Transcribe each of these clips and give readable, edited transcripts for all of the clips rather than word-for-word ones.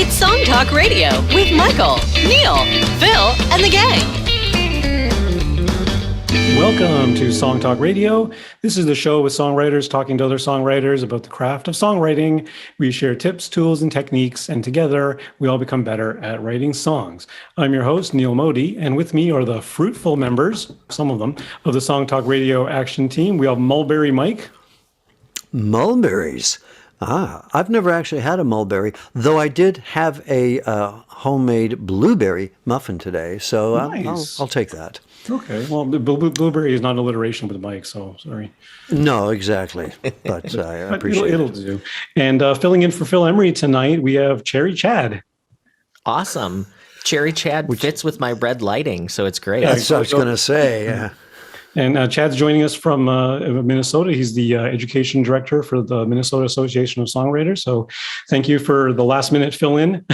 It's Song Talk Radio with Michael, Neil, Phil, and the gang. Welcome to Song Talk Radio. This is the show with songwriters talking to other songwriters about the craft of songwriting. We share tips, tools, and techniques, and together we all become better at writing songs. I'm your host, Neil Modi, and with me are the fruitful members, some of them, of the Song Talk Radio action team. We have Mulberry Mike. Mulberries. I've never actually had a mulberry, though I did have a homemade blueberry muffin today, so Nice. I'll take that. Okay, well, blueberry is not alliteration with Mike, so sorry. No, exactly, but I appreciate it'll do. And filling in for Phil Emery tonight, we have Cherry Chad. Awesome. Cherry Chad fits with my red lighting, so it's great. That's what I was going to say, yeah. And Chad's joining us from Minnesota. He's the education director for the Minnesota Association of Songwriters. So thank you for the last minute fill in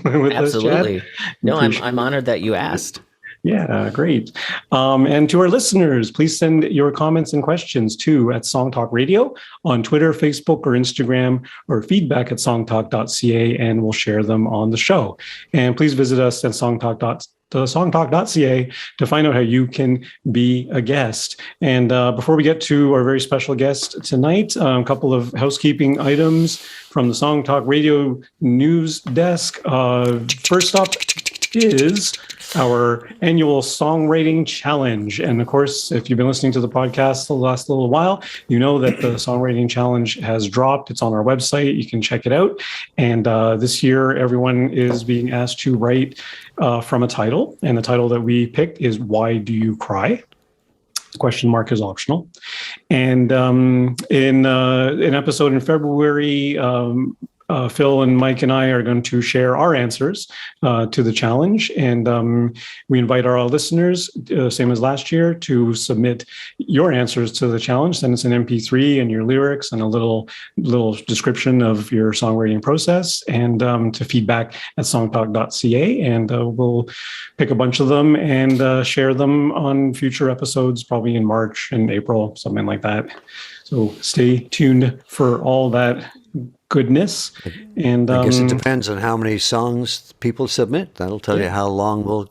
with Absolutely. us, Chad. No, I'm honored that you asked. Yeah, great. And to our listeners, please send your comments and questions to at Song Talk Radio on Twitter, Facebook, or Instagram, or feedback at songtalk.ca, and we'll share them on the show. And please visit us at songtalk.ca to find out how you can be a guest. And before we get to our very special guest tonight, a couple of housekeeping items from the Song Talk Radio news desk. First up is our annual songwriting challenge. And of course, if you've been listening to the podcast the last little while, you know that the songwriting challenge has dropped. It's on our website. You can check it out. And this year, everyone is being asked to write from a title. And the title that we picked is Why Do You Cry? The question mark is optional. And in an episode in February, Phil and Mike and I are going to share our answers to the challenge. And we invite our listeners, same as last year, to submit your answers to the challenge. Send us an MP3 and your lyrics and a little description of your songwriting process, and to feedback at songtalk.ca. And we'll pick a bunch of them and share them on future episodes, probably in March and April, something like that. So stay tuned for all that goodness. And I guess it depends on how many songs people submit. That'll tell you how long we'll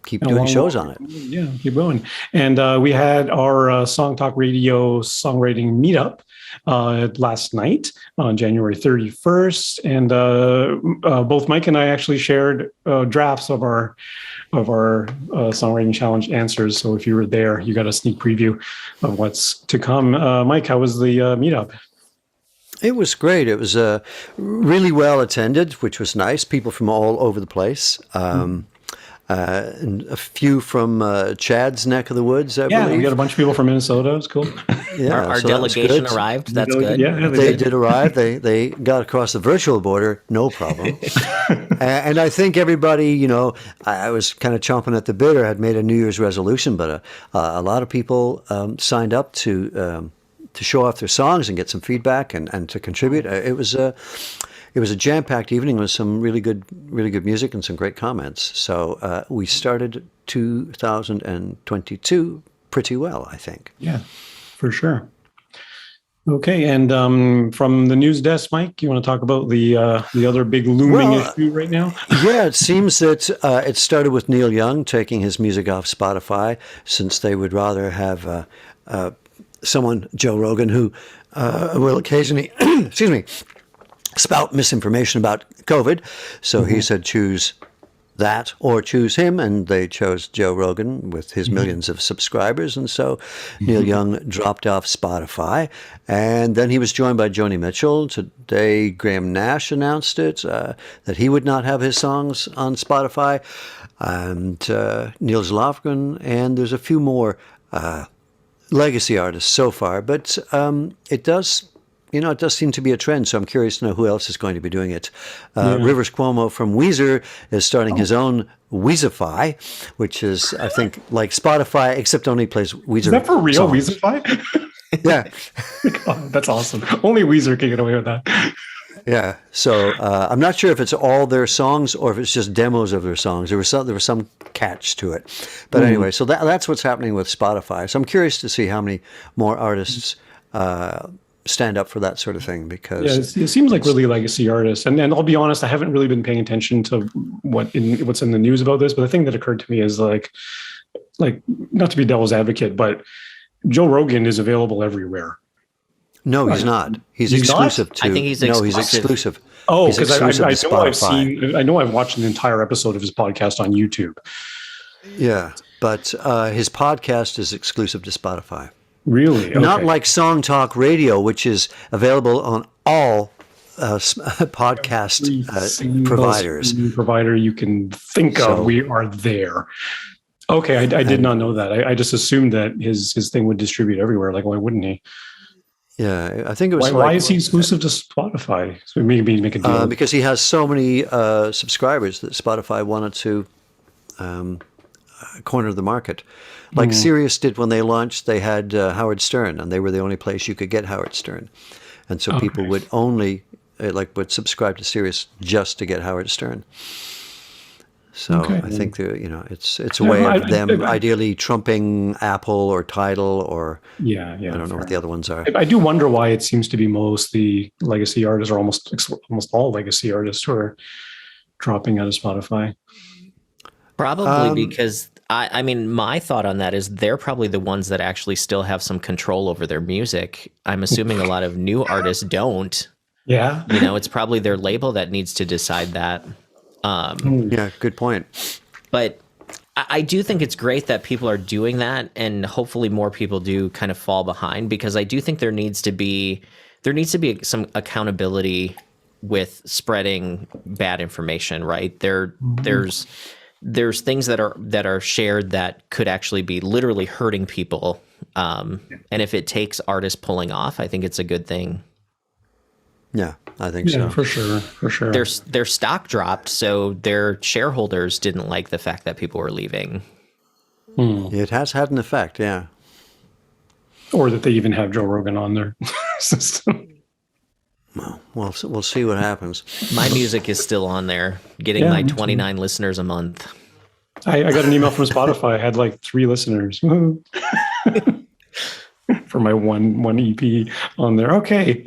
keep doing shows on it. Yeah, keep going. And we had our Song Talk Radio songwriting meetup last night on January 31st. And both Mike and I actually shared drafts of our songwriting challenge answers. So if you were there, you got a sneak preview of what's to come. Mike, how was the meetup? It was great. It was really well attended, which was nice. People from all over the place. And a few from Chad's neck of the woods, I believe. We got a bunch of people from Minnesota. It was cool. Yeah, our delegation arrived. That's good. Yeah, they did arrive. They got across the virtual border, no problem. And I think everybody, I was kind of chomping at the bit, or had made a New Year's resolution, but a lot of people signed up to show off their songs and get some feedback and to contribute. It was a jam-packed evening with some really good music and some great comments. So we started 2022 pretty well, I think. Yeah, for sure. Okay, and from the news desk, Mike, you want to talk about the other big looming issue right now? Yeah, it seems that it started with Neil Young taking his music off Spotify, since they would rather have someone, Joe Rogan, who will occasionally, spout misinformation about COVID. So he said, choose that or choose him. And they chose Joe Rogan with his millions of subscribers. And so Neil Young dropped off Spotify. And then he was joined by Joni Mitchell. Today, Graham Nash announced it, that he would not have his songs on Spotify. And Niels Lofgren. And there's a few more legacy artists so far, but it does seem to be a trend. So I'm curious to know who else is going to be doing it. Rivers Cuomo from Weezer is starting his own Weezify, which is, I think, like Spotify, except only plays Weezer. Is that for real, songs. Weezify? Yeah. God, that's awesome. Only Weezer can get away with that. Yeah. So I'm not sure if it's all their songs or if it's just demos of their songs. There was some catch to it. But anyway, so that's what's happening with Spotify. So I'm curious to see how many more artists stand up for that sort of thing because it seems like really legacy artists. And I'll be honest, I haven't really been paying attention to what's in the news about this. But the thing that occurred to me is like not to be devil's advocate, but Joe Rogan is available everywhere. No, he's not. He's exclusive not? to. I think he's exclusive. No, he's exclusive. Oh, because I know I've watched an entire episode of his podcast on YouTube. Yeah, but his podcast is exclusive to Spotify. Really? Okay. Not like Song Talk Radio, which is available on all podcast providers. Provider you can think of, we are there. Okay, I did not know that. I just assumed that his thing would distribute everywhere. Like, why wouldn't he? Yeah, I think it was. Why is he exclusive to Spotify? So maybe make a deal. Because he has so many subscribers that Spotify wanted to corner the market. Like Sirius did when they launched, they had Howard Stern, and they were the only place you could get Howard Stern. And so people would only, would subscribe to Sirius just to get Howard Stern. So I think it's a way of them ideally trumping Apple or Tidal or I don't know what the other ones are. I do wonder why it seems to be mostly legacy artists, or almost all legacy artists who are dropping out of Spotify. Probably because I mean, my thought on that is they're probably the ones that actually still have some control over their music. I'm assuming a lot of new artists don't. Yeah. It's probably their label that needs to decide that. Yeah, good point. But I do think it's great that people are doing that, and hopefully more people do kind of fall behind, because I do think there needs to be some accountability with spreading bad information, right? There's things that are shared that could actually be literally hurting people. And if it takes artists pulling off, I think it's a good thing. Yeah, I think so. For sure. Their stock dropped, so their shareholders didn't like the fact that people were leaving. It has had an effect, yeah. Or that they even have Joe Rogan on their system. Well, we'll see what happens. My music is still on there, getting my 29 listeners a month. I got an email from Spotify. I had like 3 listeners for my one EP on there. Okay,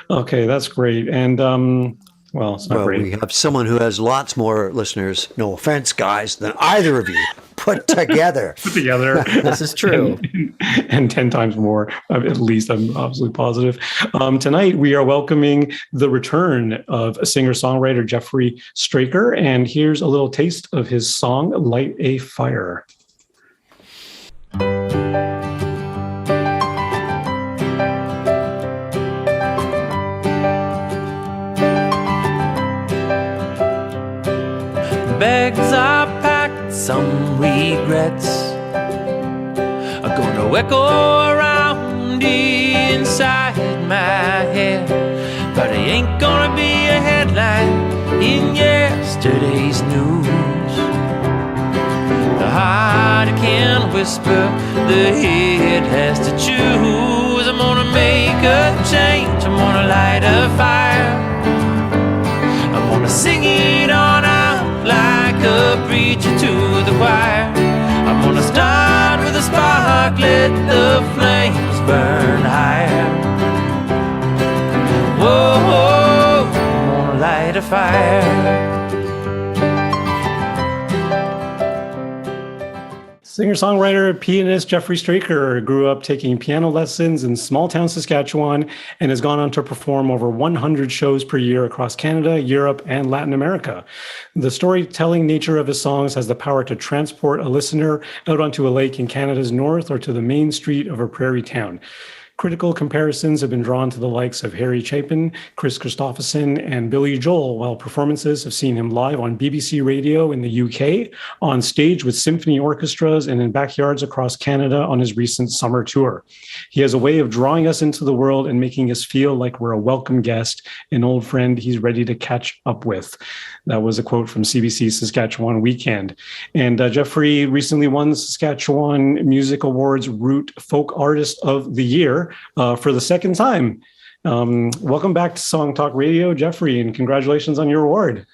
that's great. And it's not great. We have someone who has lots more listeners, no offense, guys, than either of you put together. This is true. and 10 times more, at least, I'm absolutely positive. Tonight, we are welcoming the return of singer-songwriter Jeffery Straker, and here's a little taste of his song, Light a Fire. Bags are packed, some regrets are gonna echo around inside my head, but it ain't gonna be a headline in yesterday's news. The heart can whisper, the head has to choose. I'm gonna make a change, I'm gonna light a fire, I'm gonna sing it on out like a preacher to the choir. I'm gonna start with a spark, let the flames burn higher. Whoa, I'm gonna light a fire. Singer-songwriter, pianist Jeffery Straker grew up taking piano lessons in small-town Saskatchewan and has gone on to perform over 100 shows per year across Canada, Europe, and Latin America. The storytelling nature of his songs has the power to transport a listener out onto a lake in Canada's north or to the main street of a prairie town. Critical comparisons have been drawn to the likes of Harry Chapin, Chris Christopherson, and Billy Joel, while performances have seen him live on BBC Radio in the UK, on stage with symphony orchestras, and in backyards across Canada on his recent summer tour. He has a way of drawing us into the world and making us feel like we're a welcome guest, an old friend he's ready to catch up with. That was a quote from CBC's Saskatchewan Weekend. And Jeffery recently won the Saskatchewan Music Awards Root Folk Artist of the Year for the second time. Welcome back to Song Talk Radio, Jeffery, and congratulations on your award.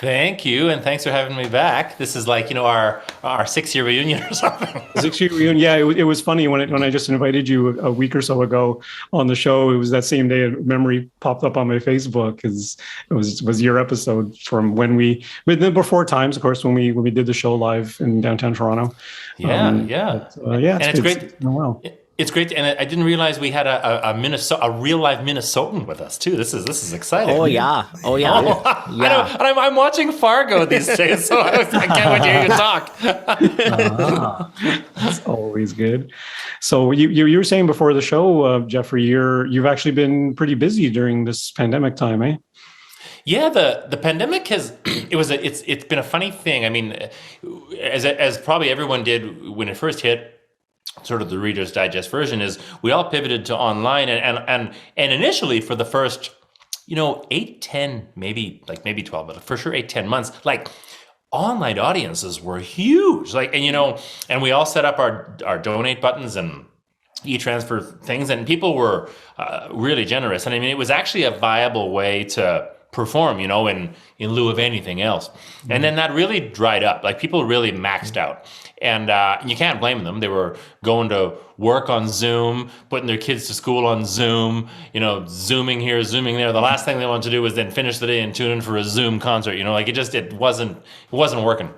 Thank you, and thanks for having me back. This is like, our 6-year reunion or something. 6-year reunion. Yeah, it was funny when I just invited you a week or so ago on the show. It was that same day a memory popped up on my Facebook because it was your episode from when before times, of course, when we did the show live in downtown Toronto. Yeah. And it's great. It's great. It's great, and I didn't realize we had a real live Minnesotan with us too. This is exciting. Oh yeah. I'm watching Fargo these days, so I can't wait to hear you talk. That's always good. So you were saying before the show, Jeffrey, you've actually been pretty busy during this pandemic time, eh? Yeah, the pandemic it's been a funny thing. I mean, as probably everyone did when it first hit. Sort of the Reader's Digest version is we all pivoted to online and initially for the first 8, 10, maybe 12, but for sure 8, 10 months, like online audiences were huge. Like, and we all set up our donate buttons and e-transfer things, and people were really generous. And I mean, it was actually a viable way to perform, in lieu of anything else. Mm-hmm. And then that really dried up. Like people really maxed out. And you can't blame them. They were going to work on Zoom, putting their kids to school on Zoom, Zooming here, Zooming there. The last thing they wanted to do was then finish the day and tune in for a Zoom concert. It wasn't working.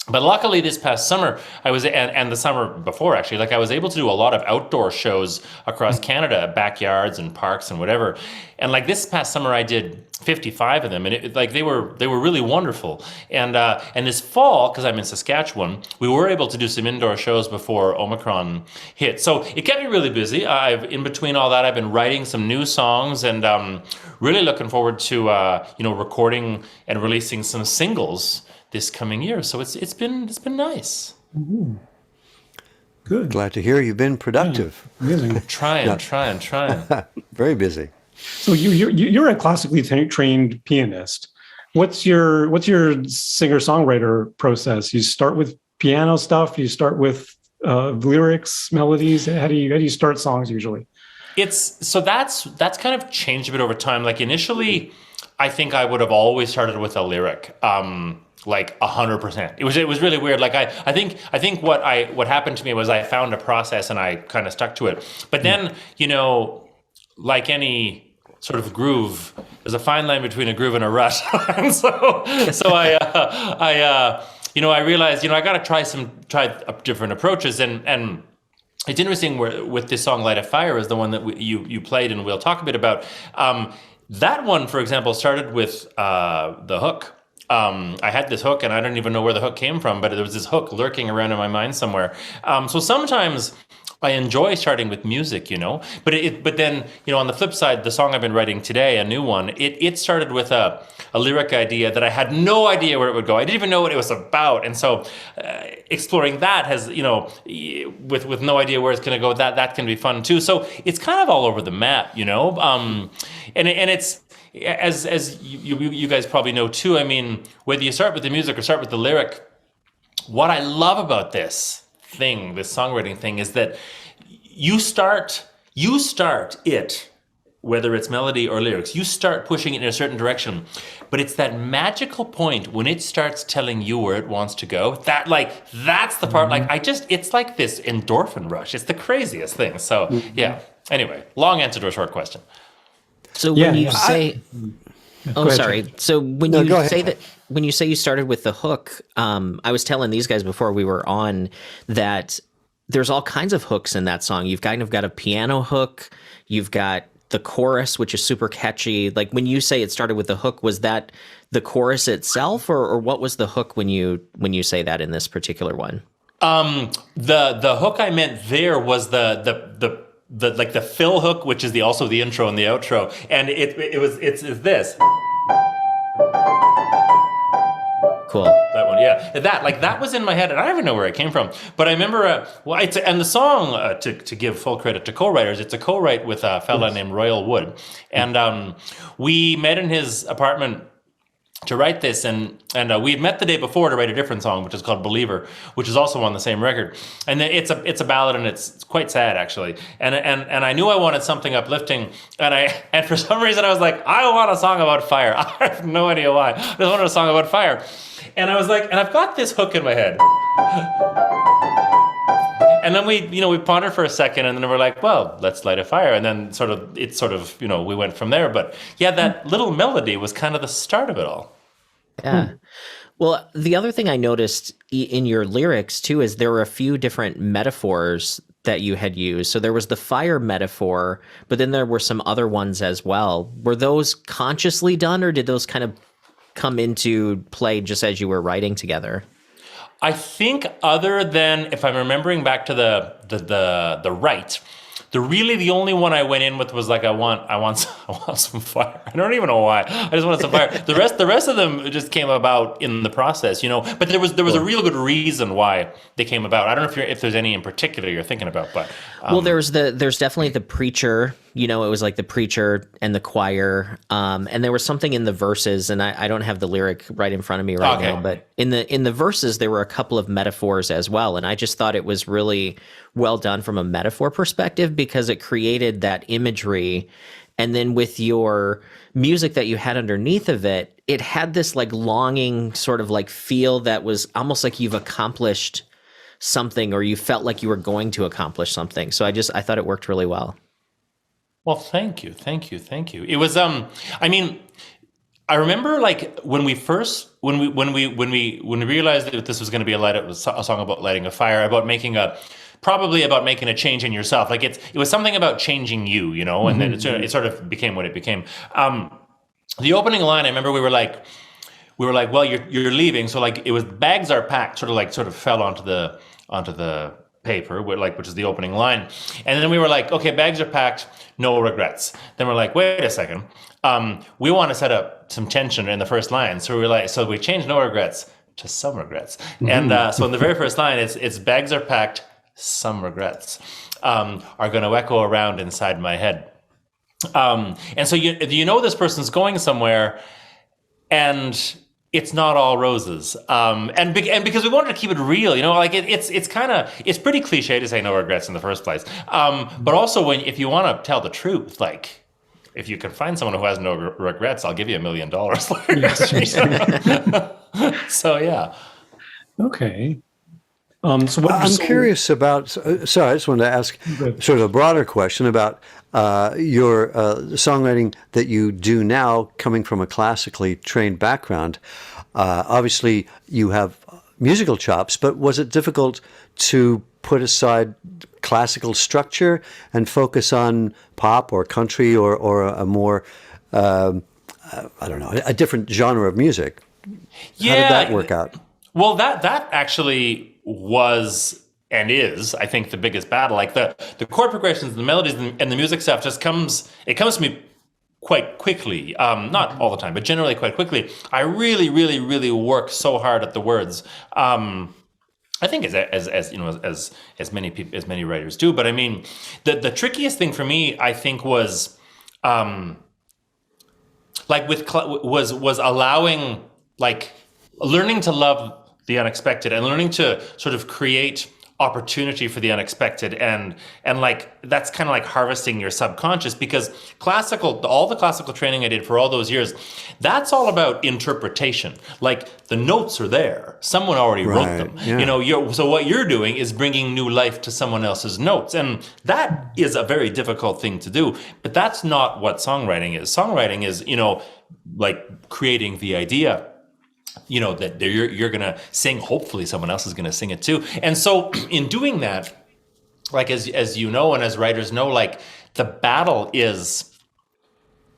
But luckily this past summer, and the summer before actually, I was able to do a lot of outdoor shows across Canada, backyards and parks and whatever. And this past summer I did 55 of them, and they were really wonderful. And this fall, because I'm in Saskatchewan, we were able to do some indoor shows before Omicron hit. So it kept me really busy. In between all that, I've been writing some new songs, and really looking forward to recording and releasing some singles this coming year. So it's been nice. Mm-hmm. Good. Glad to hear you've been productive. Yeah, amazing. Trying. Very busy. So you're a classically trained pianist. What's your singer-songwriter process? You start with piano stuff. You start with lyrics, melodies. How do you start songs usually? That's kind of changed a bit over time. Initially, I think I would have always started with a lyric. 100%. It was really weird. I think what happened to me was I found a process and I kind of stuck to it. But then, like any sort of groove, there's a fine line between a groove and a rut. And so I realized, I got to try different approaches. And it's interesting with this song Light a Fire is the one that you played and we'll talk a bit about. That one, for example, started with the hook. I had this hook and I don't even know where the hook came from, but there was this hook lurking around in my mind somewhere. So sometimes I enjoy starting with music, but then, on the flip side, the song I've been writing today, a new one, it started with a lyric idea that I had no idea where it would go. I didn't even know what it was about. And so exploring that has, with no idea where it's going to go, that can be fun too. So it's kind of all over the map, and it's, as you guys probably know too, I mean, whether you start with the music or start with the lyric, what I love about this songwriting thing, is that you start it, whether it's melody or lyrics, you start pushing it in a certain direction, but it's that magical point when it starts telling you where it wants to go. That's the part. It's like this endorphin rush. It's the craziest thing. So yeah. Anyway, long answer to a short question. So when you say, So when when you say you started with the hook, I was telling these guys before we were on that there's all kinds of hooks in that song. You've kind of got a piano hook. You've got the chorus, which is super catchy. When you say it started with the hook, was that the chorus itself, or what was the hook when you say that in this particular one? The hook I meant there was the fill hook, which is also the intro and the outro, and it's this. Cool. That one, yeah. That was in my head, and I don't even know where it came from. But I remember, and the song, to give full credit to co-writers, it's a co-write with a fella named Royal Wood, and we met in his apartment to write this, and we had met the day before to write a different song, which is called Believer, which is also on the same record. And it's a ballad, and it's quite sad actually. And I knew I wanted something uplifting, and for some reason I was like, I want a song about fire. I have no idea why. I just wanted a song about fire. And I was like, and I've got this hook in my head. And then we pondered for a second, and then we're like, well, let's light a fire. And then we went from there. But yeah, that little melody was kind of the start of it all. Yeah. Well, the other thing I noticed in your lyrics too is there were a few different metaphors that you had used. So there was the fire metaphor, but then there were some other ones as well. Were those consciously done, or did those kind of come into play just as you were writing together? I think, other than, if I'm remembering back to the right, the only one I went in with was like, I want some fire. I don't even know why. I just wanted some fire. The rest of them just came about in the process, But there was a real good reason why they came about. I don't know if there's any in particular you're thinking about, but well, there's definitely the preacher. It was like the preacher and the choir, and there was something in the verses, and I don't have the lyric right in front of me right now, but in the verses there were a couple of metaphors as well, and I just thought it was really well done from a metaphor perspective because it created that imagery, and then with your music that you had underneath of it, it had this like longing sort of like feel that was almost like you've accomplished something, or you felt like you were going to accomplish something. So I thought it worked really well. Well, thank you. It was, I remember like when we realized that this was going to be a song about lighting a fire, about making a change in yourself. Like it was something about changing you, and then it sort of became what it became. The opening line, I remember we were like, well, you're leaving. So like it was bags are packed, sort of fell onto the paper, which is the opening line. And then we were like, okay, bags are packed, no regrets. Then we're like, wait a second. We want to set up some tension in the first line. So we changed no regrets to some regrets. And so in the very first line, it's bags are packed, some regrets are going to echo around inside my head. And so this person's going somewhere, and it's not all roses. And because we wanted to keep it real, it's pretty cliche to say no regrets in the first place. But also if you want to tell the truth, like if you can find someone who has no regrets, I'll give you $1 million. So yeah. Okay. I'm curious about. Sorry, I just wanted to ask sort of a broader question about your songwriting that you do now, coming from a classically trained background. Obviously, you have musical chops, but was it difficult to put aside classical structure and focus on pop or country or a more, I don't know, a different genre of music? Yeah. How did that work out? Well, that actually was and is, I think, the biggest battle. Like the chord progressions, the melodies, and the music stuff comes to me quite quickly. Not all the time, but generally quite quickly. I really, really, really work so hard at the words. I think as many writers do. But I mean, the trickiest thing for me, I think, was was allowing, like, learning to love the unexpected and learning to sort of create opportunity for the unexpected, and like that's kind of like harvesting your subconscious, because all the classical training I did for all those years, that's all about interpretation. Like the notes are there, someone already wrote them. Yeah. So what you're doing is bringing new life to someone else's notes, and that is a very difficult thing to do. But that's not what songwriting is. Songwriting is like creating the idea. That you're going to sing, hopefully someone else is going to sing it too. And so in doing that, like as you know, and as writers know, like the battle is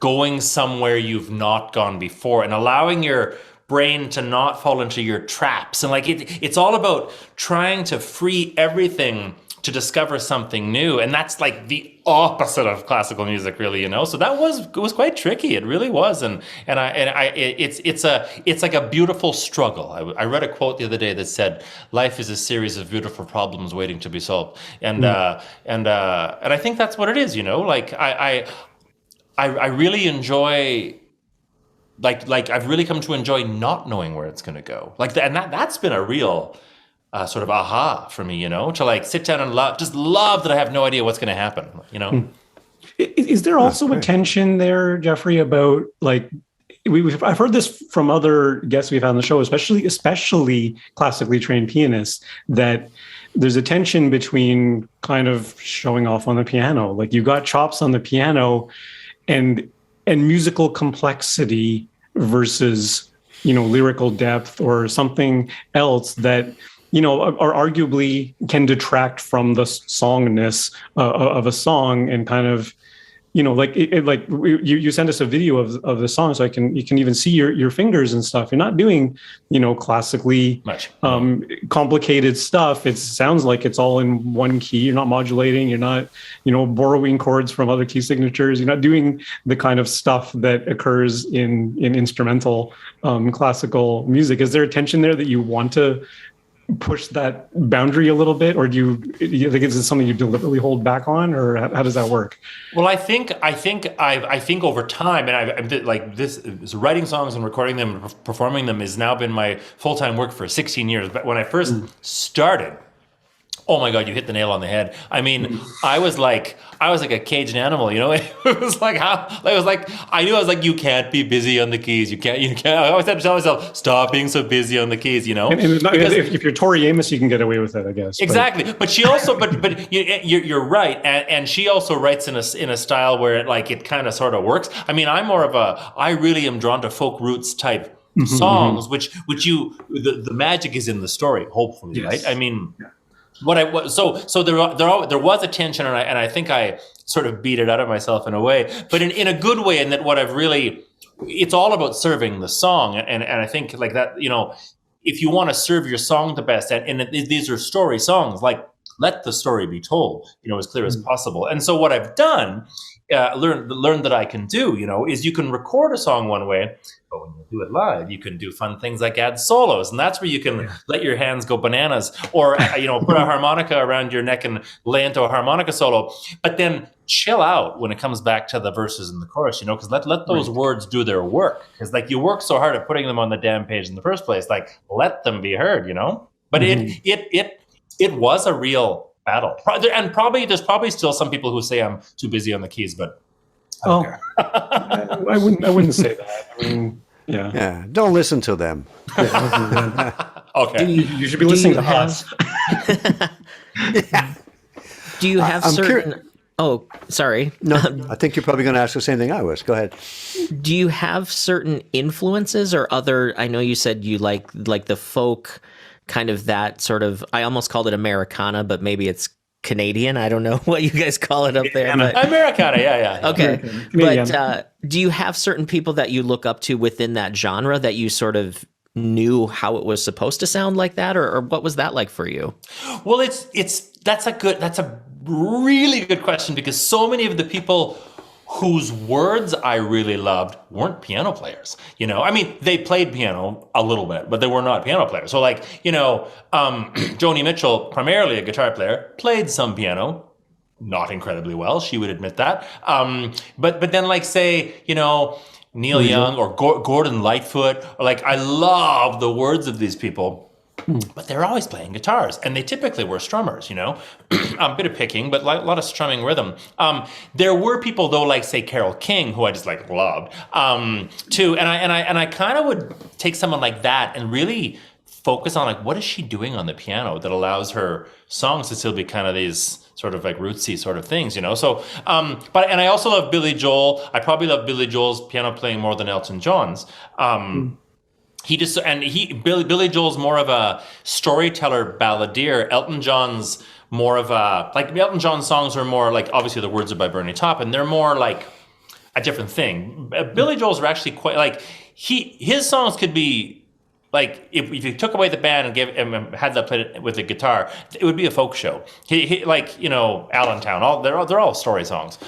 going somewhere you've not gone before and allowing your brain to not fall into your traps. And like it's all about trying to free everything to discover something new, and that's like the opposite of classical music, really, So that was quite tricky. It really was, and it's like a beautiful struggle. I read a quote the other day that said, "Life is a series of beautiful problems waiting to be solved," and I think that's what it is. Like I really enjoy like I've really come to enjoy not knowing where it's going to go. Like that's been a real sort of aha for me, to like sit down and love that I have no idea what's going to happen, Is there also a tension there, Jeffrey, about like I've heard this from other guests we've had on the show, especially classically trained pianists, that there's a tension between kind of showing off on the piano. Like you got chops on the piano and musical complexity versus, lyrical depth or something else that, are arguably can detract from the songness of a song and kind of, you send us a video of the song, so you can even see your fingers and stuff. You're not doing, classically complicated stuff. It sounds like it's all in one key. You're not modulating. You're not, borrowing chords from other key signatures. You're not doing the kind of stuff that occurs in instrumental classical music. Is there a tension there that you want to push that boundary a little bit, or do you think it's something you deliberately hold back on, or how does that work? Well, I think over time, and I've like this writing songs and recording them and performing them has now been my full-time work for 16 years. But when I first started, oh my God, you hit the nail on the head. I mean, I was like a caged animal, It was like I knew I was like, you can't be busy on the keys. You can't. I always had to tell myself, stop being so busy on the keys, And if you're Tori Amos, you can get away with it, I guess. Exactly. But she also, but you're right, and she also writes in a style where it kind of sort of works. I mean, I'm more of I really am drawn to folk roots type songs, which the magic is in the story, hopefully, yes. Right? I mean. So there was a tension, and I think I sort of beat it out of myself in a way, but in a good way. In that it's all about serving the song, and I think like that, if you want to serve your song the best, and these are story songs, like let the story be told, as clear as possible. And so what I've done, learned that I can do, is you can record a song one way, but when you do it live, you can do fun things like add solos, and that's where you can let your hands go bananas, or put a harmonica around your neck and lay into a harmonica solo. But then chill out when it comes back to the verses and the chorus, because let those words do their work. Because you work so hard at putting them on the damn page in the first place, let them be heard, But it was a real battle, and there's probably still some people who say I'm too busy on the keys, but I don't care. I wouldn't say that. I mean, yeah. Don't listen to them. Okay, you should be listening to us. Do you have certain? Oh, sorry. No, I think you're probably going to ask the same thing I was. Go ahead. Do you have certain influences or other? I know you said you like the folk. Kind of that sort of, I almost called it Americana, but maybe it's Canadian. I don't know what you guys call it up there. But, Americana, yeah. Okay. But do you have certain people that you look up to within that genre that you sort of knew how it was supposed to sound like that? Or what was that like for you? Well, that's a really good question, because so many of the people whose words I really loved weren't piano players. I mean, they played piano a little bit, but they were not piano players. So Joni Mitchell, primarily a guitar player, played some piano, not incredibly well. She would admit that. But then say, Neil Young or Gordon Lightfoot, or I love the words of these people. But they're always playing guitars, and they typically were strummers, a bit of picking, but a lot of strumming rhythm. There were people though, say Carole King, who I just loved, too. And I kind of would take someone like that and really focus on what is she doing on the piano that allows her songs to still be kind of these sort of rootsy sort of things, So, and I also love Billy Joel. I probably love Billy Joel's piano playing more than Elton John's. Billy Joel's more of a storyteller balladeer. Elton John's more of a, Elton John's songs are more obviously the words are by Bernie Taupin, they're more a different thing. Billy Joel's are actually quite, his songs could be, if you took away the band and had that played with the guitar, it would be a folk show. Allentown, they're all story songs.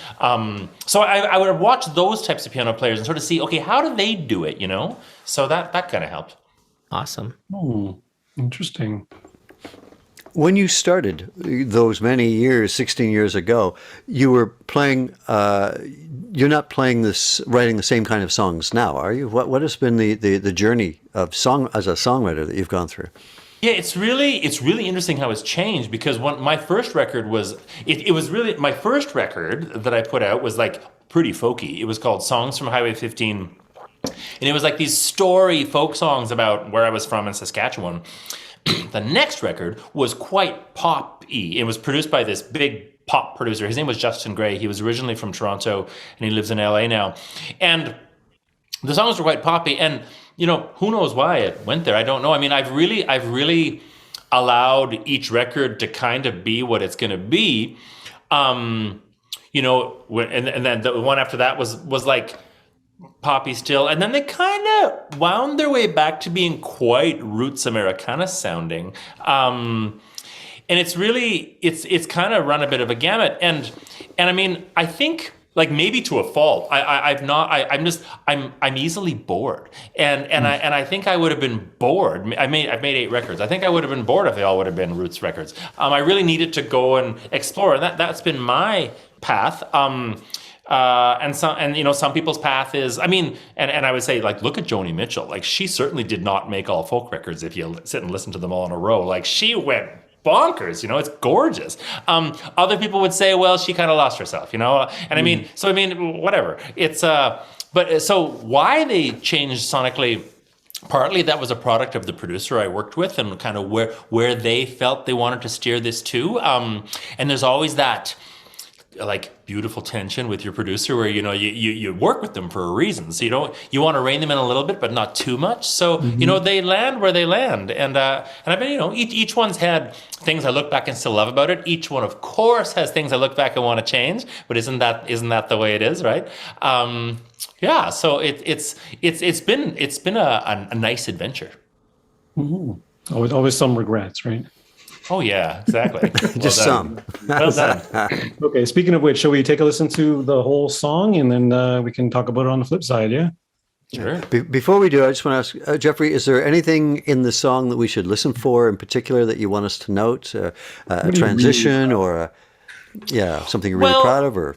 So I would watch those types of piano players and sort of see, okay, how do they do it, So that kind of helped. Awesome. Oh, interesting. when you started those many years, 16 years ago, you were playing. You're not playing writing the same kind of songs now, are you? What has been the journey of song as a songwriter that you've gone through? Yeah, it's really interesting how it's changed, because my first record was it was really my first record that I put out was like pretty folky. It was called Songs from Highway 15, and it was like these story folk songs about where I was from in Saskatchewan. The next record was quite pop-y. It was produced by this big pop producer. His name was Justin Gray. He was originally from Toronto, and he lives in LA now. And the songs were quite poppy, and who knows why it went there? I don't know. I mean, I've really allowed each record to kind of be what it's going to be. And then the one after that was like poppy still, and then they kind of wound their way back to being quite roots Americana sounding. And it's really it's kind of run a bit of a gamut, and I mean, I think, like, maybe to a fault, I'm easily bored, and I think I would have been bored. I've made 8 records. I think I would have been bored if they all would have been roots records. I really needed to go and explore, and that's been my path. Some people's path is, I mean, and I would say, like, look at Joni Mitchell. Like, she certainly did not make all folk records if you sit and listen to them all in a row. Like, she went bonkers, it's gorgeous. Other people would say, well, she kind of lost herself, and I mean, whatever. It's, but so why they changed sonically, partly that was a product of the producer I worked with and kind of where they felt they wanted to steer this to. And there's always that, like, beautiful tension with your producer where you work with them for a reason, so you want to rein them in a little bit but not too much, so they land where they land, and I mean, each one's had things I look back and still love about it. Each one, of course, has things I look back and want to change, but isn't that the way it is, right? Yeah, so it's been a nice adventure. Mm-hmm. Always some regrets, right? Oh, yeah, exactly. Just some. Well done. Okay, speaking of which, shall we take a listen to the whole song, and then we can talk about it on the flip side, yeah? Sure. Before we do, I just want to ask, Jeffrey, is there anything in the song that we should listen for in particular that you want us to note? A transition or something you're really proud of? Or?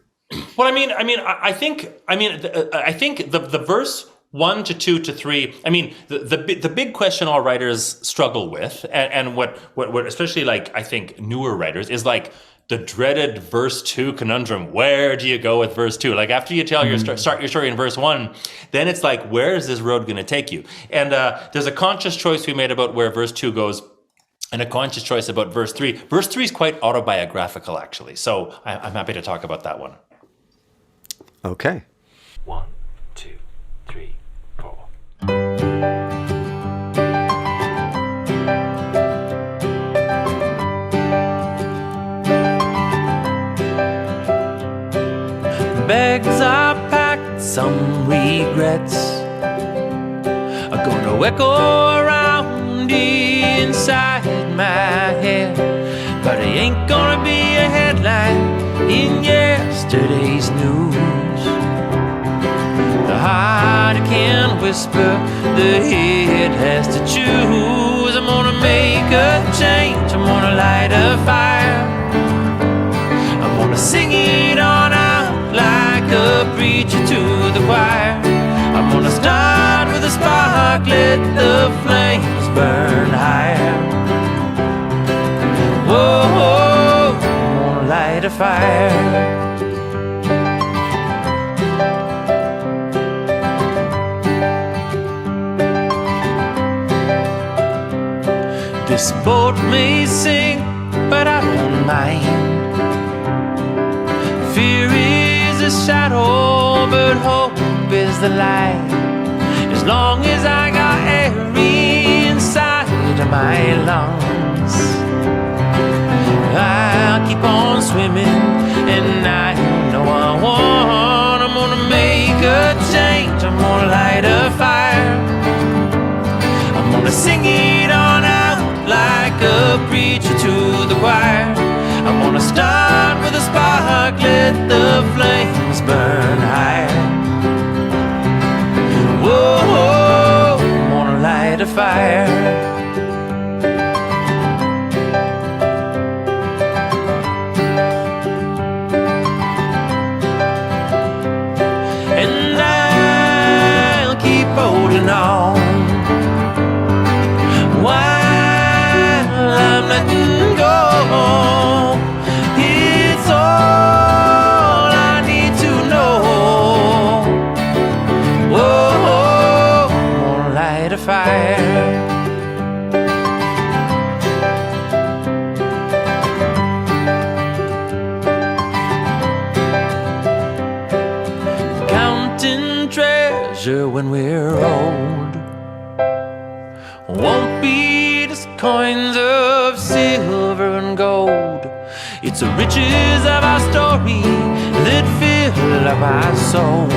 Well, I think the verse 1 to 2 to 3. I mean, the big question all writers struggle with, and what especially, like, I think newer writers, is like the dreaded verse 2 conundrum. Where do you go with verse 2? Like, after you tell start your story in verse 1, then it's like, where is this road going to take you? And there's a conscious choice we made about where verse 2 goes, and a conscious choice about verse 3. Verse 3 is quite autobiographical, actually. So I'm happy to talk about that one. Okay. 1, 2, 3, 4. Bags are packed, some regrets are gonna echo around inside my head, but it ain't gonna be a headline in yesterday's news. The heart can whisper, the head has to choose. I'm gonna make a change, I'm gonna light a fire, I'm gonna sing it on out like a preacher to the choir. I'm gonna start with a spark, let the flames burn higher. Whoa, I'm gonna light a fire. This boat may sink, but I don't mind. Fear is a shadow, but hope is the light. As long as I got air inside of my lungs, I'll keep on swimming, and I know I want. I'm gonna make a change, I'm gonna light a fire, I'm gonna sing it on out like a preacher to the choir. I'm gonna start with a spark, let the flames burn higher. Whoa, I'm gonna light a fire. treasure when we're old won't be just coins of silver and gold. It's the riches of our story that fill up our soul.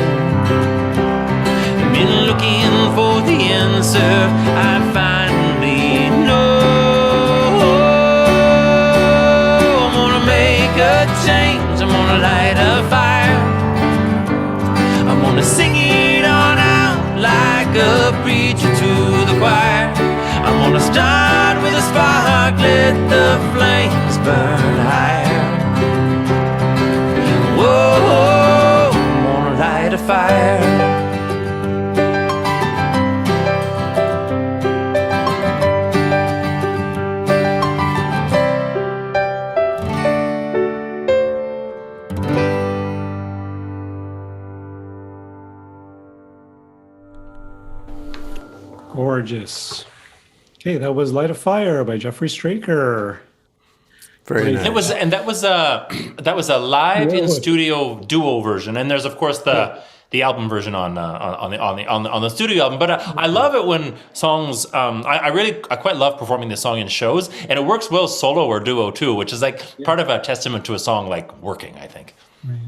I've been looking for the answer, I finally know. I'm gonna make a change, I'm gonna light a fire. I'm gonna sing it on out like a preacher to the choir. I'm gonna start with a spark, let the flames burn higher. Whoa, I'm gonna light a fire. Gorgeous. Okay, that was Light a Fire by Jeffery Straker. Very nice. It was, and that was a live in studio duo version, and there's of course the album version on the studio album. But I love it when songs. I quite love performing this song in shows, and it works well solo or duo too, which is like part of a testament to a song like working, I think. Right.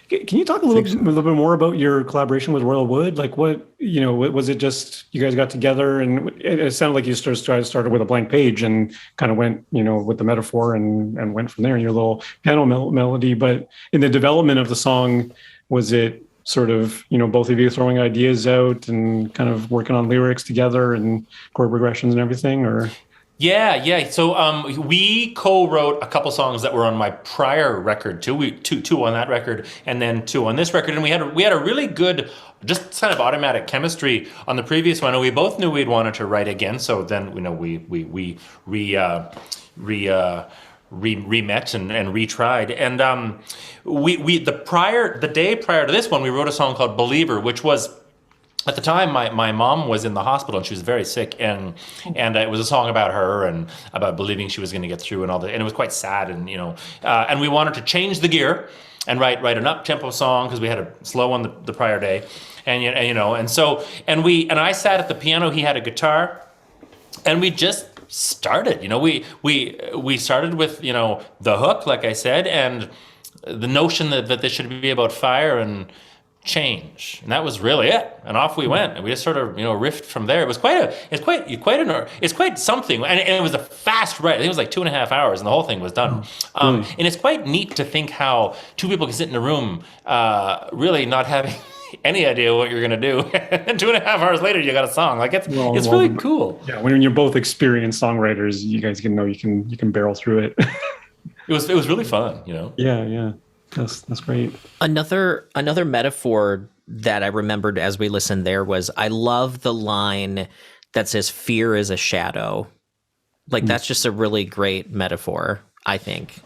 Can you talk a little bit more about your collaboration with Royal Wood? Like what was it just you guys got together and it sounded like you started with a blank page and kind of went, with the metaphor and went from there in your little piano melody. But in the development of the song, was it sort of, both of you throwing ideas out and kind of working on lyrics together and chord progressions and everything, or? Yeah. So we co-wrote a couple songs that were on my prior record too. Two on that record, and then two on this record. And we had a really good, just kind of automatic chemistry on the previous one. And we both knew we'd wanted to write again. So then we remet and retried. And the day prior to this one, we wrote a song called Believer, which was. At the time, my mom was in the hospital and she was very sick, and it was a song about her and about believing she was going to get through and all that, and it was quite sad, and and we wanted to change the gear and write an up tempo song because we had a slow one the prior day, and I sat at the piano, he had a guitar, and we just started. We started with the hook, like I said, and the notion that this should be about fire and change, and that was really it. And off we went, and we just sort of riffed from there. It was it's quite something, and it was a fast write. I think it was like 2.5 hours, and the whole thing was done. And it's quite neat to think how two people can sit in a room, really not having any idea what you're gonna do, and 2.5 hours later you got a song. Like it's really cool. Yeah, when you're both experienced songwriters, you guys can know you can barrel through it. It was really fun, Yeah. That's great. Another metaphor that I remembered as we listened there was, I love the line that says fear is a shadow. Like that's just a really great metaphor, I think.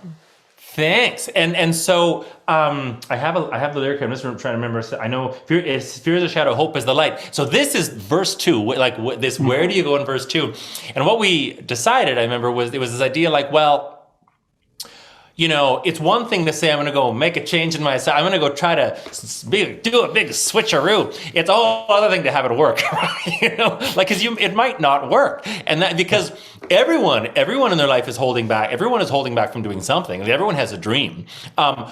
Thanks. And so I have the lyric. I'm just trying to remember. I know fear is a shadow, hope is the light. So this is verse 2. Like this, where do you go in verse 2? And what we decided, I remember, was this idea like, well, it's one thing to say, I'm going to go make a change in myself. I'm going to go try to do a big switcheroo. It's a whole other thing to have it work, because it might not work. And that because everyone in their life is holding back. Everyone is holding back from doing something. Everyone has a dream.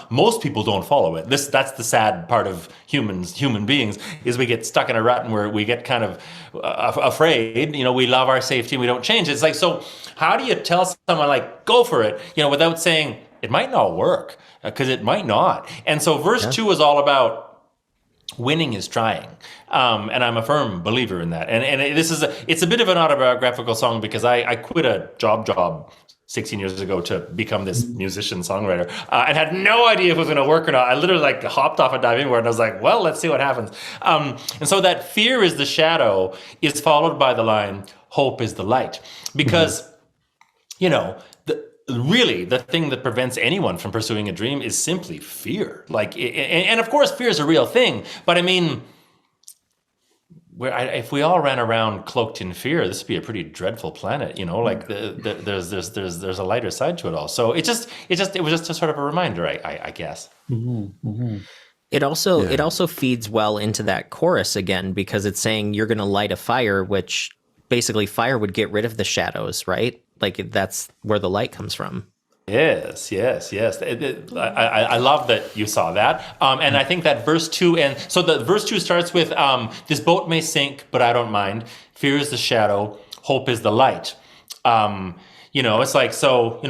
Most people don't follow it. That's the sad part of human beings, is we get stuck in a rut and where we get kind of afraid. We love our safety and we don't change. It's like, so how do you tell someone like, go for it, without saying, it might not work, because it might not. And so verse 2 is all about winning is trying. And I'm a firm believer in that. And it's a bit of an autobiographical song, because I quit a job 16 years ago to become this musician songwriter, and had no idea if it was going to work or not. I literally hopped off a diving board and I was like, well, let's see what happens. And so that fear is the shadow is followed by the line, hope is the light. Because, really, the thing that prevents anyone from pursuing a dream is simply fear. And of course, fear is a real thing. But I mean, if we all ran around cloaked in fear, this would be a pretty dreadful planet. There's a lighter side to it all. So it was just a sort of a reminder, I guess. Mm-hmm. Mm-hmm. It also feeds well into that chorus again, because it's saying you're going to light a fire, which basically fire would get rid of the shadows, right? Like that's where the light comes from. Yes. I love that you saw that. And I think that verse 2, and so the verse 2 starts with, this boat may sink, but I don't mind. Fear is the shadow, hope is the light. It's like, so,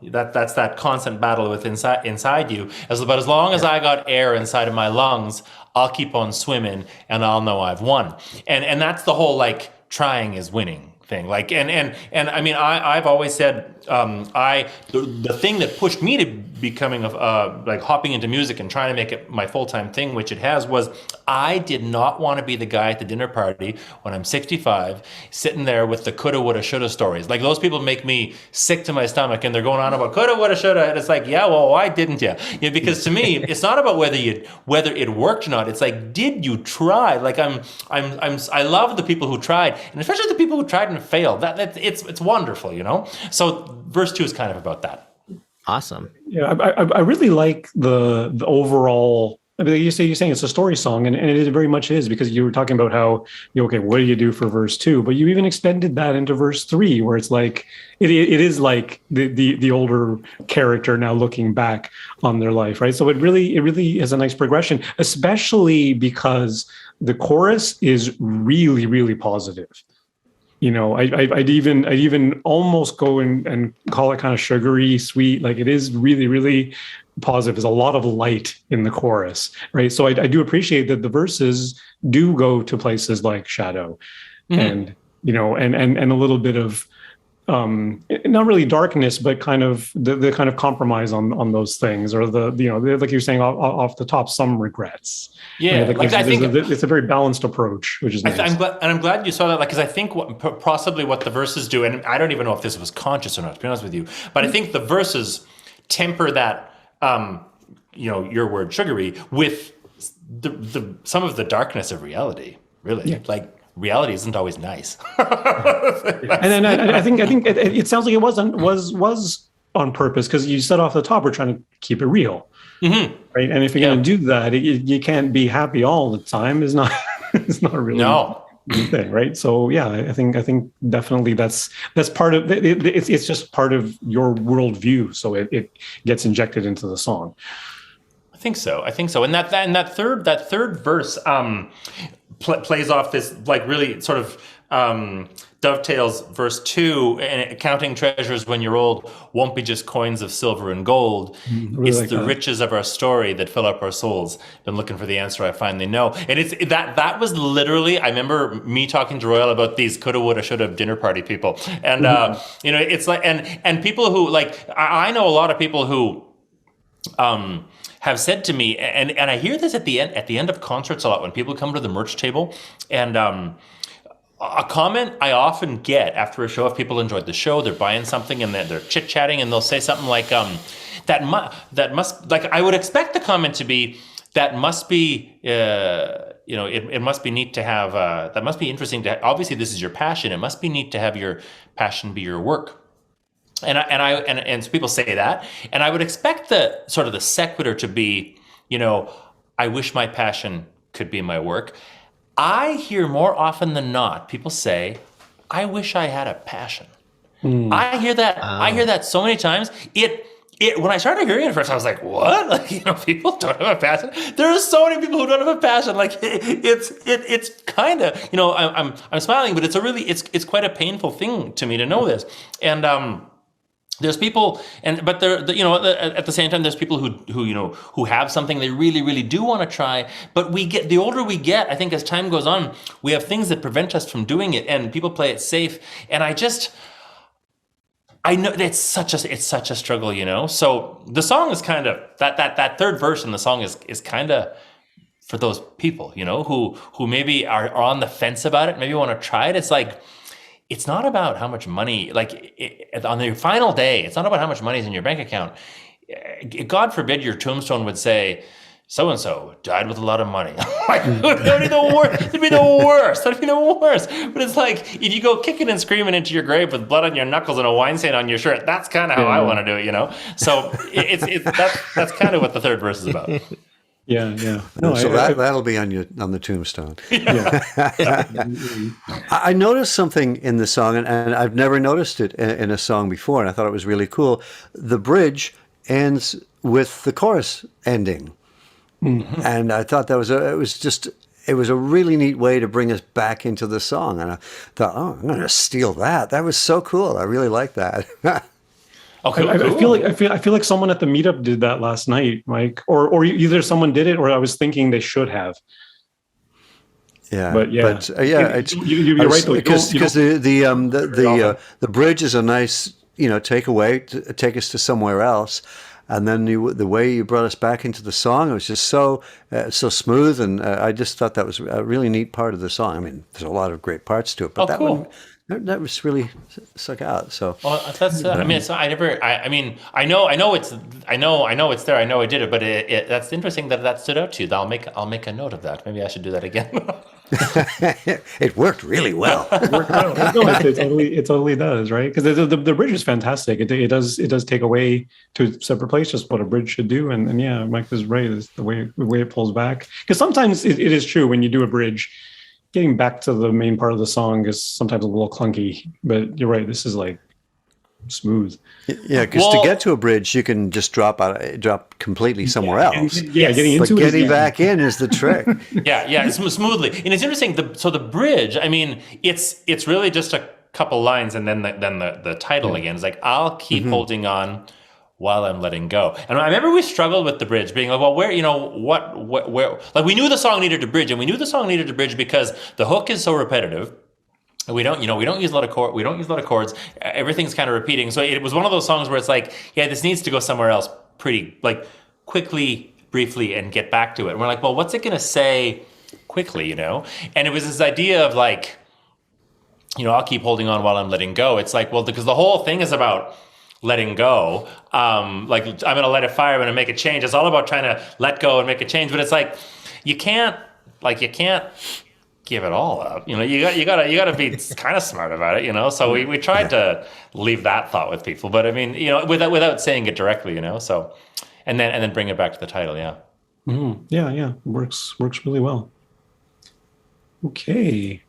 that's that constant battle with inside you. But as long as I got air inside of my lungs, I'll keep on swimming and I'll know I've won. And that's the whole, like, trying is winning thing. Like, and I mean, I've always said, the thing that pushed me to becoming like hopping into music and trying to make it my full-time thing, which it has, was I did not want to be the guy at the dinner party when I'm 65 sitting there with the coulda, woulda, shoulda stories. Like, those people make me sick to my stomach, and they're going on about coulda, woulda, shoulda, and it's like, yeah, well, why didn't you? Because to me, it's not about whether it worked or not. It's like, did you try? Like, I love the people who tried, and especially the people who tried and failed. It's wonderful, So verse 2 is kind of about that. Awesome. Yeah, I really like the overall. I mean, you're saying it's a story song, and it very much is, because you were talking about how, okay, what do you do for verse 2? But you even extended that into verse 3, where it's like it is like the older character now looking back on their life, right? So it really is a nice progression, especially because the chorus is really, really positive. I'd even almost go and call it kind of sugary sweet. Like, it is really, really positive. There's a lot of light in the chorus, right? So I do appreciate that the verses do go to places like shadow, and and a little bit of not really darkness, but kind of the kind of compromise on those things, or like you're saying off the top, some regrets. Yeah, right? I think it's a very balanced approach, which is nice. I'm glad you saw that, because I think possibly what the verses do, and I don't even know if this was conscious or not, to be honest with you, but I think the verses temper that, your word sugary, with some of the darkness of reality. Really, like, reality isn't always nice. And then I think it sounds like it was on purpose, because you said off the top, we're trying to keep it real. Mm-hmm. Right, and if you're going to do that, you can't be happy all the time. It's not really the thing, right? So yeah, I think definitely that's part of it. It's just part of your worldview, so it gets injected into the song. I think so. And that third verse plays off this, like, really sort of dovetails verse 2, and counting treasures when you're old won't be just coins of silver and gold. Really, it's like the that. Riches of our story that fill up our souls. Been looking for the answer, I finally know. And it's that was literally, I remember me talking to Royal about these coulda, woulda, shoulda dinner party people. And it's like, and people who, like, I know a lot of people who have said to me, and I hear this at the end of concerts a lot, when people come to the merch table, and a comment I often get after a show, if people enjoyed the show, they're buying something, and they're chit-chatting, and they'll say something like, that must, like, I would expect the comment to be, that must be, it must be neat to have, that must be interesting to have, obviously this is your passion, it must be neat to have your passion be your work. And so people say that, and I would expect the sort of the sequitur to be, I wish my passion could be my work. I hear more often than not people say, I wish I had a passion. I hear that so many times. When I started hearing it first, I was like, what? Like, people don't have a passion. There are so many people who don't have a passion. Like, it's kind of, I'm smiling, but it's quite a painful thing to me to know this. And there's people, but at the same time, there's people who have something they really, really do want to try. But the older we get, I think as time goes on, we have things that prevent us from doing it, and people play it safe. And I know it's such a struggle, So the song is kind of that third verse in the song is kind of for those people, who maybe are on the fence about it, maybe want to try it. It's like, it's not about how much money, on your final day, it's not about how much money is in your bank account. God forbid your tombstone would say, so-and-so died with a lot of money. That'd be the worst. That'd be the worst. But it's like, if you go kicking and screaming into your grave with blood on your knuckles and a wine stain on your shirt, that's kind of how I want to do it, So that's kind of what the third verse is about. Yeah, yeah. No, So that'll be on the tombstone. yeah. I noticed something in the song, and I've never noticed it in a song before, and I thought it was really cool. The bridge ends with the chorus ending, and I thought it was a really neat way to bring us back into the song. And I thought, oh, I'm going to steal that. That was so cool. I really like that. Okay, I feel like someone at the meetup did that last night, Mike, or either someone did it or I was thinking they should have. Yeah, but you're right though, because the bridge is a nice takeaway to take us to somewhere else, and then the way you brought us back into the song, it was just so smooth, and I just thought that was a really neat part of the song. I mean, there's a lot of great parts to it, but cool. That was really stuck out. So well, that's. I mean, I know it's there. I know I did it, but that's interesting that stood out to you. I'll make a note of that. Maybe I should do that again. It worked really well. No, it totally does, right? Because the bridge is fantastic. It does take away to a separate place, just what a bridge should do. And yeah, Mike is right. It's the way it pulls back. Because sometimes it is true when you do a bridge, getting back to the main part of the song is sometimes a little clunky. But you're right. This is like smooth. Yeah, because to get to a bridge, you can just drop completely somewhere else. Getting back in is the trick. yeah, smoothly. And it's interesting. So the bridge, I mean, it's really just a couple lines, and then the title again is like, "I'll keep holding on while I'm letting go." And I remember we struggled with the bridge, being like, well, where, where, like we knew the song needed a bridge, and we knew the song needed a bridge because the hook is so repetitive. We don't use a lot of chords. Everything's kind of repeating. So it was one of those songs where it's like, yeah, this needs to go somewhere else pretty, like, quickly, briefly, and get back to it. And we're like, well, what's it going to say quickly, And it was this idea of like, I'll keep holding on while I'm letting go. It's like, well, because the whole thing is about letting go. Like, I'm going to let it fire, I'm going to make a change. It's all about trying to let go and make a change. But it's like, you can't give it all up. You gotta be kind of smart about it, So we tried to leave that thought with people, but I mean, without saying it directly, So, and then bring it back to the title, yeah. Mm-hmm. Yeah, works really well. Okay.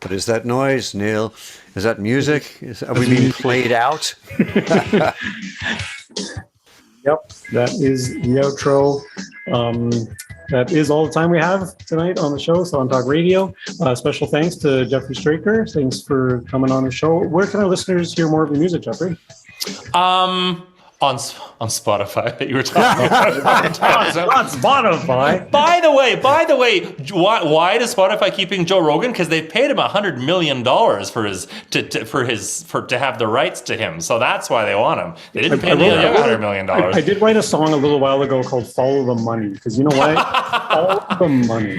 What is that noise, Neil? Is that music? Are we being played out? Yep, that is the outro. That is all the time we have tonight on the show, Song Talk Radio. Special thanks to Jeffery Straker. Thanks for coming on the show. Where can our listeners hear more of your music, Jeffrey? On Spotify that you were talking about. On Spotify. By the way, why is Spotify keeping Joe Rogan? Because they paid him $100 million to have the rights to him. So that's why they want him. They didn't pay Neil Young $100 million. I did write a song a little while ago called "Follow the Money" because you know what? Follow the money.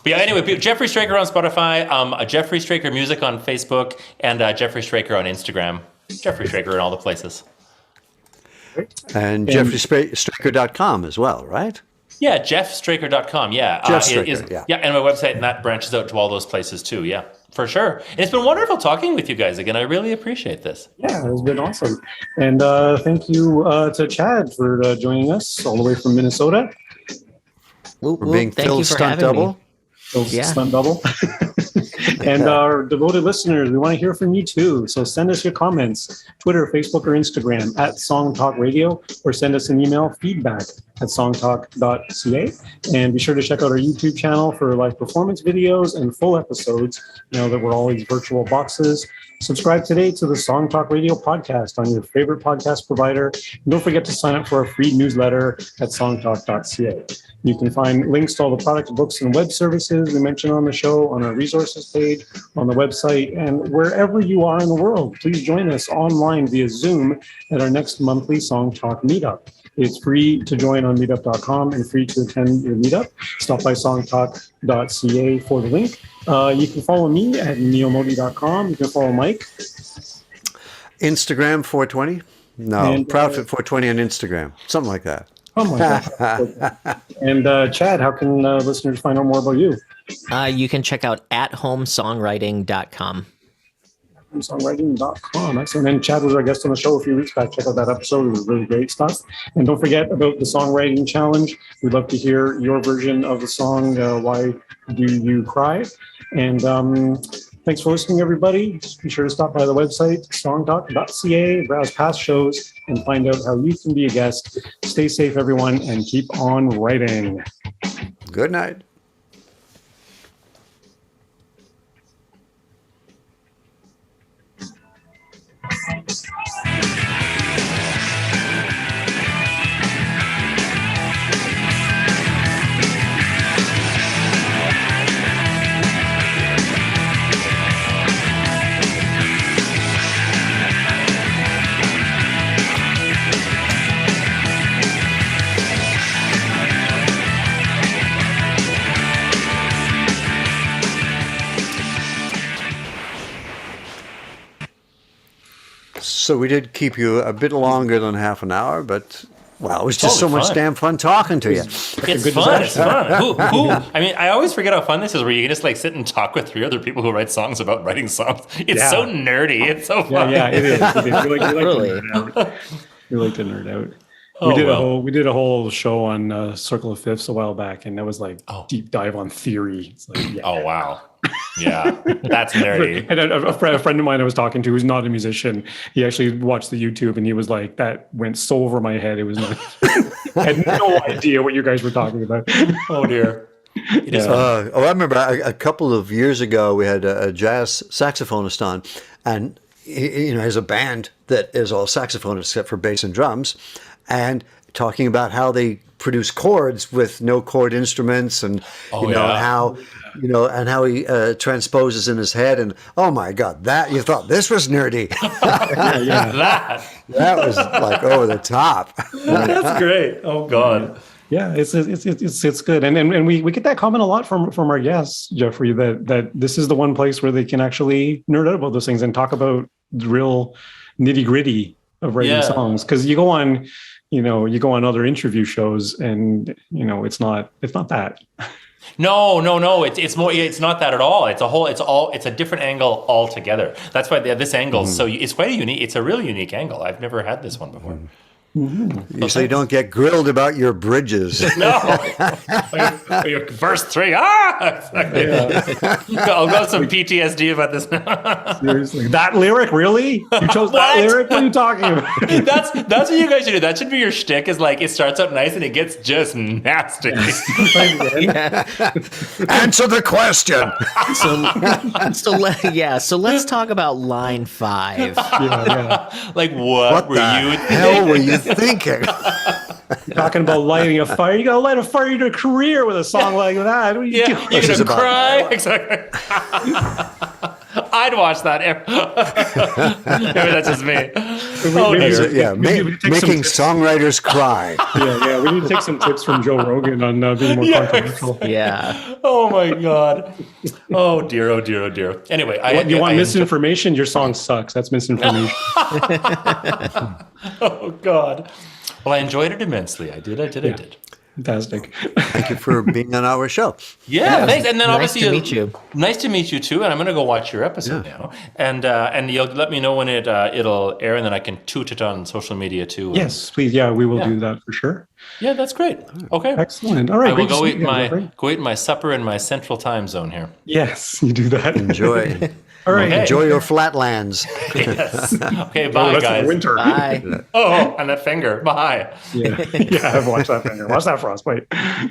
But yeah, anyway, Jeffery Straker on Spotify, Jeffery Straker Music on Facebook, and Jeffery Straker on Instagram. Jeffery Straker in all the places. And jeffreystraker.com as well, right? Yeah, jeffstraker.com. Yeah. Jeff Straker, yeah, and my website, and that branches out to all those places too. Yeah, for sure. And it's been wonderful talking with you guys again. I really appreciate this. Yeah, it's been awesome. And thank you to Chad for joining us all the way from Minnesota. For being Phil's stunt double. Phil's stunt double. And our devoted listeners, we want to hear from you too. So send us your comments, Twitter, Facebook, or Instagram at Song Talk Radio, or send us an email, feedback@songtalk.ca. And be sure to check out our YouTube channel for live performance videos and full episodes, that we're all these virtual boxes. Subscribe today to the Song Talk Radio podcast on your favorite podcast provider. And don't forget to sign up for our free newsletter at songtalk.ca. You can find links to all the products, books, and web services we mentioned on the show on our resources page on the website. And wherever you are in the world, please join us online via Zoom at our next monthly Song Talk meetup. It's free to join on meetup.com and free to attend your meetup. Stop by songtalk.ca for the link. You can follow me at neilmodi.com. You can follow Mike. Instagram 420? No, Proudfit 420 on Instagram. Something like that. Oh my God. And Chad, how can listeners find out more about you? You can check out athomesongwriting.com. songwriting.com. Excellent. And Chad was our guest on the show a few weeks back. Check out that episode. It was really great stuff. And don't forget about the songwriting challenge. We'd love to hear your version of the song, Why Do You Cry? And thanks for listening, everybody. Be sure to stop by the website, songtalk.ca, browse past shows, and find out how you can be a guest. Stay safe, everyone, and keep on writing. Good night. So we did keep you a bit longer than half an hour, but wow, it was just so much damn fun talking to you. It's fun. It's fun. I mean, I always forget how fun this is, where you can just like sit and talk with three other people who write songs about writing songs. It's so nerdy. It's so fun. Yeah, it is. It is. We like Really? to nerd out. We like to nerd out. Oh, We did a whole show on Circle of Fifths a while back, and that was like deep dive on theory. It's like, Oh, wow. Yeah, that's nerdy. And a friend of mine I was talking to who's not a musician, he actually watched the YouTube and he was like, that went so over my head. It was not, I had no idea what you guys were talking about. Oh, dear. I remember a couple of years ago we had a jazz saxophonist on, and he has a band that is all saxophone except for bass and drums, and talking about how they produce chords with no chord instruments, and how he transposes in his head, and oh my God, that you thought this was nerdy. That was like over the top. That's great. Oh God. Yeah, it's good, and we get that comment a lot from our guests, Jeffrey, that this is the one place where they can actually nerd out about those things and talk about the real nitty gritty of writing songs. Because you go on other interview shows, and it's not that. No. It's more. It's not that at all. It's a different angle altogether. That's why this angle. So it's quite a unique. It's a really unique angle. I've never had this one before. Mm-hmm. So you don't get grilled about your bridges. No. Verse 3. I'll go some PTSD about this now. Seriously, that lyric, really? You chose that lyric? What are you talking about? That's what you guys should do. That should be your shtick. Is like it starts out nice and it gets just nasty. Answer the question. So let's talk about line 5. Like what were you hell were you thinking? Talking about lighting a fire. You gotta light a fire in your career with a song like that. What are you doing? You're gonna cry. Exactly. I'd watch that. Maybe that's just me. Making songwriters cry. Yeah. We need to take some tips from Joe Rogan on being more controversial. Yeah. Oh my God. Oh dear. Anyway, you want misinformation? Your song sucks. That's misinformation. Oh God. Well, I enjoyed it immensely. I did. Fantastic. Thank you for being on our show. Yeah, thanks. And then Nice obviously, to meet you. Nice to meet you too. And I'm going to go watch your episode now. And you'll let me know when it'll air, and then I can toot it on social media too. Yes, please. Yeah, we will do that for sure. Yeah, that's great. Okay, excellent. All right, I will go eat my supper in my central time zone here. Yes, you do that. Enjoy. All right. Enjoy your flatlands. Yes. Okay, bye, guys. Winter. Bye. Oh, and that finger. Bye. Yeah, I've watched that finger. Watch that frostbite.